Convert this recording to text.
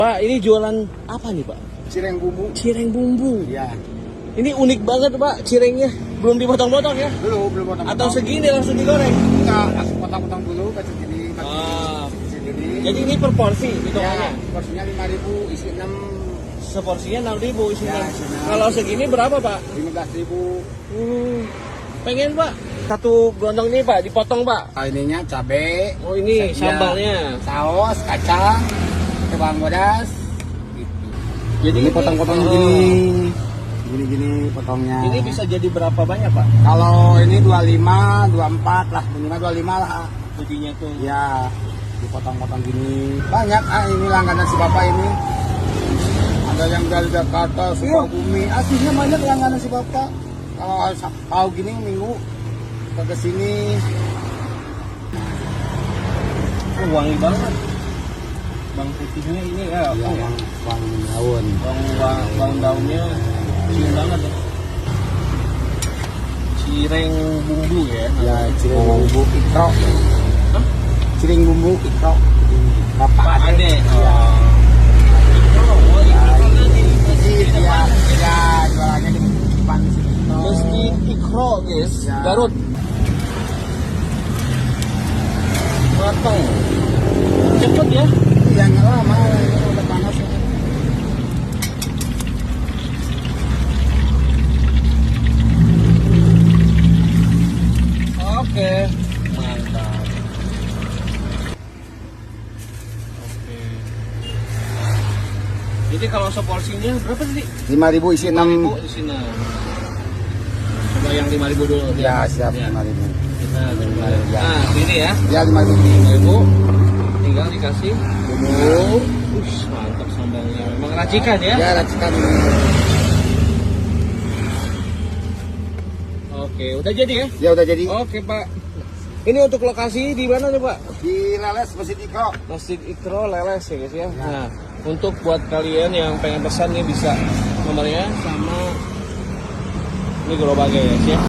Pak, ini jualan apa nih Pak? Cireng bumbu. Cireng bumbu. Ya. Ini unik banget Pak, cirengnya. Belum dipotong-potong ya? Belum potong. Atau segini langsung digoreng? Enggak, langsung potong-potong dulu kecil gini. Ah. Segini. Jadi ini per porsi Ya, hitungannya? porsinya 5.000, isi 6, Seporsinya 6.000 isinya. Ya, isinya. Kalau segini berapa Pak? 15.000. Pengen Pak. Satu gelondong ini Pak, dipotong Pak. Ininya cabe. Oh ini Ya, sambalnya. saus, kacang, bawang bodas. Gitu. Jadi Ini potong-potong oh, gini potongnya. Ini bisa jadi berapa banyak Pak? Kalau ini 25, 24 lah, minimal 25 lah. Bodinya tuh. Ya, dipotong-potong gini. Banyak ini langganan si Bapak ini. Ada yang dari Jakarta, Sukabumi. Aslinya banyak langganan si Bapak. Kalau tahu gini minggu ke sini. Oh, wangi banget. Bang putihnya ini ya. Iya, Oh, ya. bang daun. Bang daunnya cium banget ya. Cireng bumbu ya. Ya, cireng bumbu ikro. Hah? Cireng bumbu ikro. Bapak Pak Ade. Ya. Oh, Ya, jualannya di depan sini. Masjid Iqra guys, Ya. Garut. Matang. Cepet ya. Yang lama ini udah panas. Oke. Mantap. Oke. Jadi kalau seporsinya berapa sih? 5.000 isi 6. 5.000 di sini. Coba yang 5.000 dulu. Ya, siap Ya. 5.000. Kita coba. Ya. Nah, ini ya. Ya 5.000. 5.000. Tinggal dikasih bumbu. Mantap sambalnya. Memang racikan ya? Ya, racikan. Oke, udah jadi ya? Ya udah jadi. Oke, Pak. Ini untuk lokasi di mana nih, Pak? Di Leles Masjid Ikro. Masjid Iqra Leles ya, guys ya. Nah, untuk buat kalian yang pengen pesan nih bisa nomornya sama ini gerobaknya ya, guys ya.